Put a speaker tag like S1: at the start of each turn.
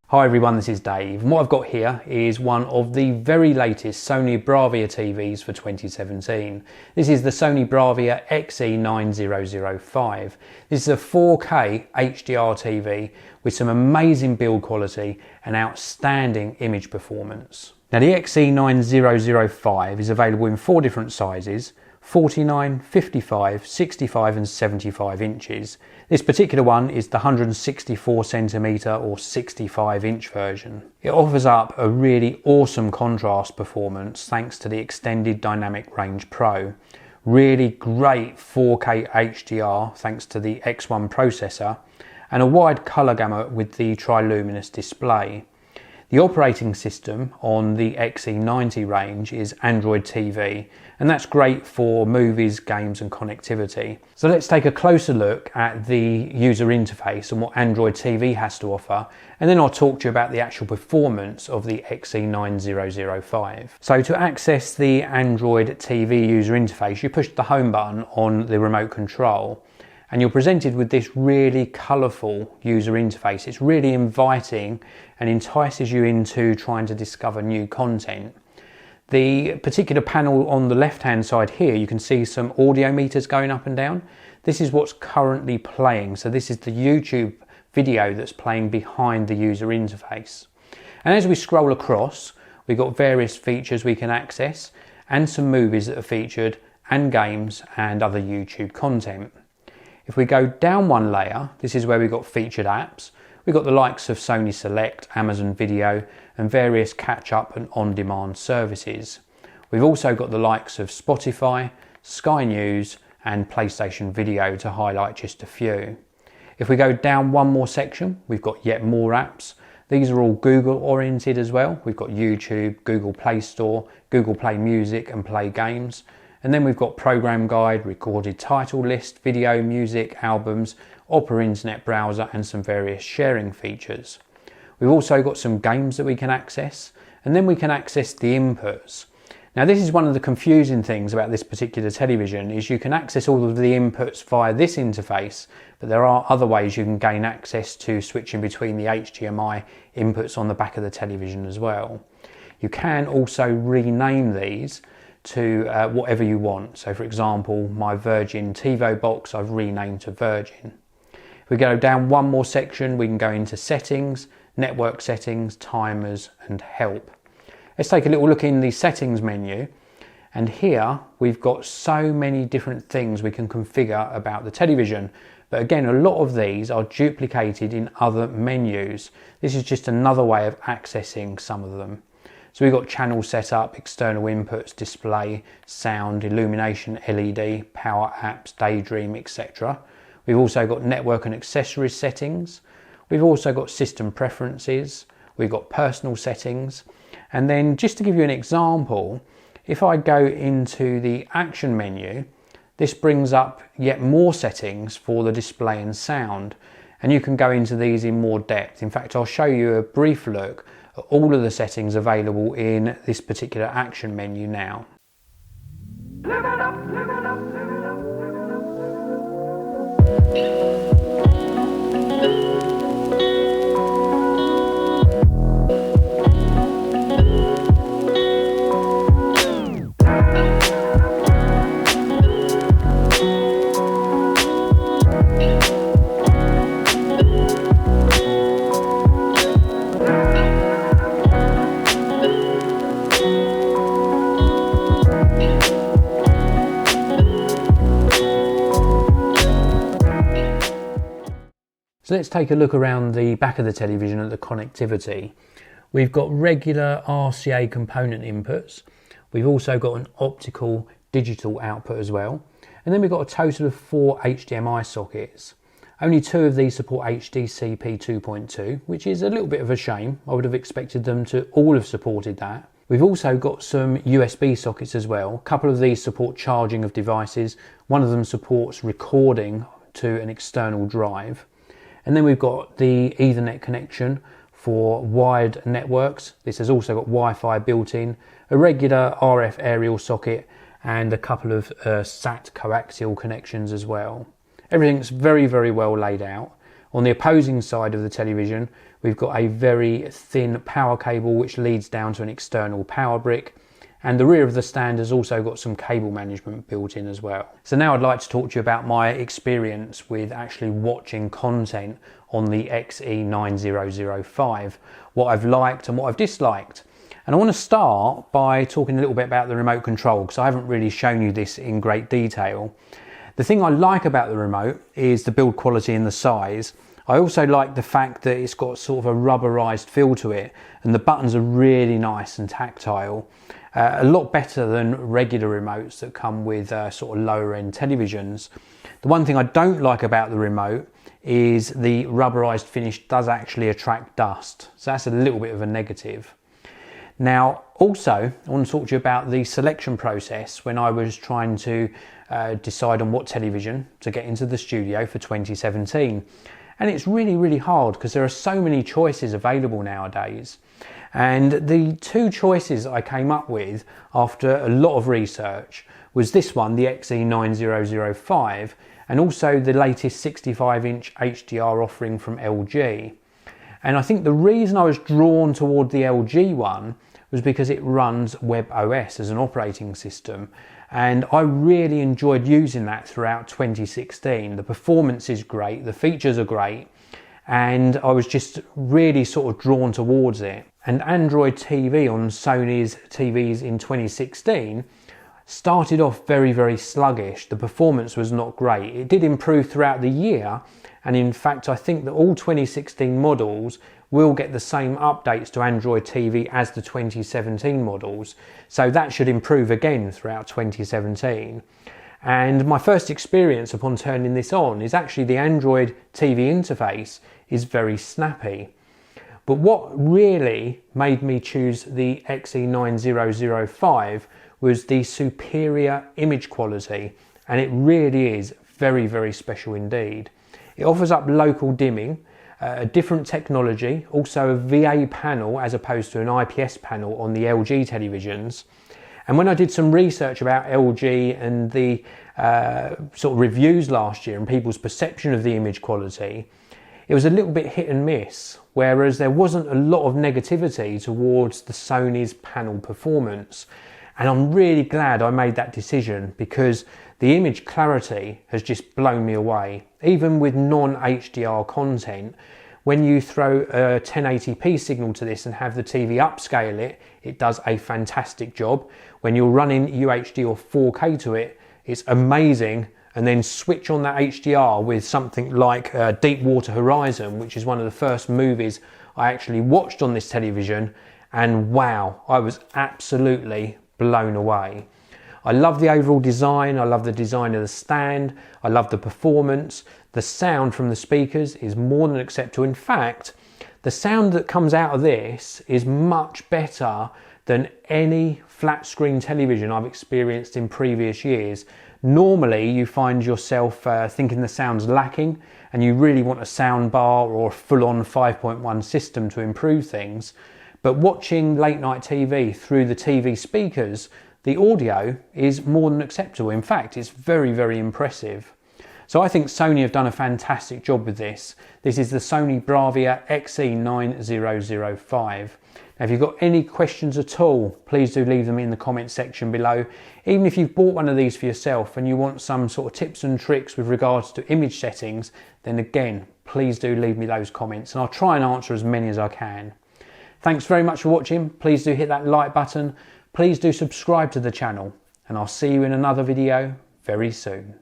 S1: Hi everyone, this is Dave, and what I've got here is one of the very latest Sony Bravia TVs for 2017. This is the Sony Bravia XE9005. This is a 4K HDR TV with some amazing build quality and outstanding image performance. Now the XE9005 is available in 4 different sizes: 49, 55, 65 and 75 inches. This particular one is the 164cm or 65 inch version. It offers up a really awesome contrast performance thanks to the extended dynamic range Pro. Really great 4K HDR thanks to the X1 processor and a wide colour gamut with the triluminous display. The operating system on the XE90 range is Android TV, and that's great for movies, games and connectivity. So let's take a closer look at the user interface and what Android TV has to offer, and then I'll talk to you about the actual performance of the XE9005. So to access the Android TV user interface, you push the home button on the remote control, and you're presented with this really colourful user interface. It's really inviting and entices you into trying to discover new content. The particular panel on the left hand side here, you can see some audio meters going up and down. This is what's currently playing. So this is the YouTube video that's playing behind the user interface. And as we scroll across, we've got various features we can access and some movies that are featured and games and other YouTube content. If we go down one layer, this is where we've got featured apps. We've got the likes of Sony Select, Amazon Video and various catch-up and on-demand services. We've also got the likes of Spotify, Sky News and PlayStation Video, to highlight just a few. If we go down one more section, we've got yet more apps. These are all Google oriented as well. We've got YouTube, Google Play Store, Google Play Music and Play Games. And then we've got program guide, recorded title list, video, music, albums, Opera Internet Browser and some various sharing features. We've also got some games that we can access, and then we can access the inputs. Now this is one of the confusing things about this particular television, is you can access all of the inputs via this interface, but there are other ways you can gain access to switching between the HDMI inputs on the back of the television as well. You can also rename these to whatever you want. So for example, my Virgin TiVo box I've renamed to Virgin. If we go down one more section, we can go into settings, network settings, timers and help. Let's take a little look in the settings menu, and here we've got so many different things we can configure about the television, but again a lot of these are duplicated in other menus. This is just another way of accessing some of them. So we've got channel setup, external inputs, display, sound, illumination, LED, power apps, daydream, etc. We've also got network and accessories settings. We've also got system preferences. We've got personal settings. And then just to give you an example, if I go into the action menu, this brings up yet more settings for the display and sound. And you can go into these in more depth. In fact, I'll show you a brief look at all of the settings available in this particular action menu now. Live it up, live it up, live it up, live it up. So let's take a look around the back of the television at the connectivity. We've got regular RCA component inputs. We've also got an optical digital output as well. And then we've got a total of 4 HDMI sockets. Only 2 of these support HDCP 2.2, which is a little bit of a shame. I would have expected them to all have supported that. We've also got some USB sockets as well. A couple of these support charging of devices. One of them supports recording to an external drive. And then we've got the Ethernet connection for wired networks. This has also got Wi-Fi built in, a regular RF aerial socket and a couple of SAT coaxial connections as well. Everything's very, very well laid out. On the opposing side of the television, we've got a very thin power cable which leads down to an external power brick, and the rear of the stand has also got some cable management built in as well. So now I'd like to talk to you about my experience with actually watching content on the XE9005, what I've liked and what I've disliked. And I want to start by talking a little bit about the remote control, because I haven't really shown you this in great detail. The thing I like about the remote is the build quality and the size. I also like the fact that it's got sort of a rubberized feel to it, and the buttons are really nice and tactile. A lot better than regular remotes that come with sort of lower end televisions. The one thing I don't like about the remote is the rubberized finish does actually attract dust. So that's a little bit of a negative. Now, also, I want to talk to you about the selection process when I was trying to decide on what television to get into the studio for 2017. And it's really hard because there are so many choices available nowadays. And the two choices I came up with after a lot of research was this one, the XE9005, and also the latest 65-inch HDR offering from LG. And I think the reason I was drawn toward the LG one was because it runs WebOS as an operating system, and I really enjoyed using that throughout 2016. The performance is great, the features are great, and I was just really sort of drawn towards it. And Android TV on Sony's TVs in 2016 started off very sluggish. The performance was not great. It did improve throughout the year, and in fact I think that all 2016 models will get the same updates to Android TV as the 2017 models, so that should improve again throughout 2017. And my first experience upon turning this on is actually the Android TV interface is very snappy. But what really made me choose the XE9005 was the superior image quality, and it really is very special indeed. It offers up local dimming, a different technology, also a VA panel as opposed to an IPS panel on the LG televisions. And when I did some research about LG and the sort of reviews last year and people's perception of the image quality, it was a little bit hit and miss, whereas there wasn't a lot of negativity towards the Sony's panel performance. And I'm really glad I made that decision, because the image clarity has just blown me away. Even with non-HDR content, when you throw a 1080p signal to this and have the TV upscale it, it does a fantastic job. When you're running UHD or 4K to it, it's amazing. And then switch on that HDR with something like Deepwater Horizon, which is one of the first movies I actually watched on this television, and wow, I was absolutely blown away. I love the overall design, I love the design of the stand, I love the performance. The sound from the speakers is more than acceptable. In fact, the sound that comes out of this is much better than any flat screen television I've experienced in previous years. Normally you find yourself thinking the sound's lacking and you really want a sound bar or a full-on 5.1 system to improve things. But watching late night TV through the TV speakers, the audio is more than acceptable. In fact, it's very impressive. So I think Sony have done a fantastic job with this. This is the Sony Bravia XE9005. Now, if you've got any questions at all, please do leave them in the comment section below. Even if you've bought one of these for yourself and you want some sort of tips and tricks with regards to image settings, then again, please do leave me those comments and I'll try and answer as many as I can. Thanks very much for watching. Please do hit that like button. Please do subscribe to the channel, and I'll see you in another video very soon.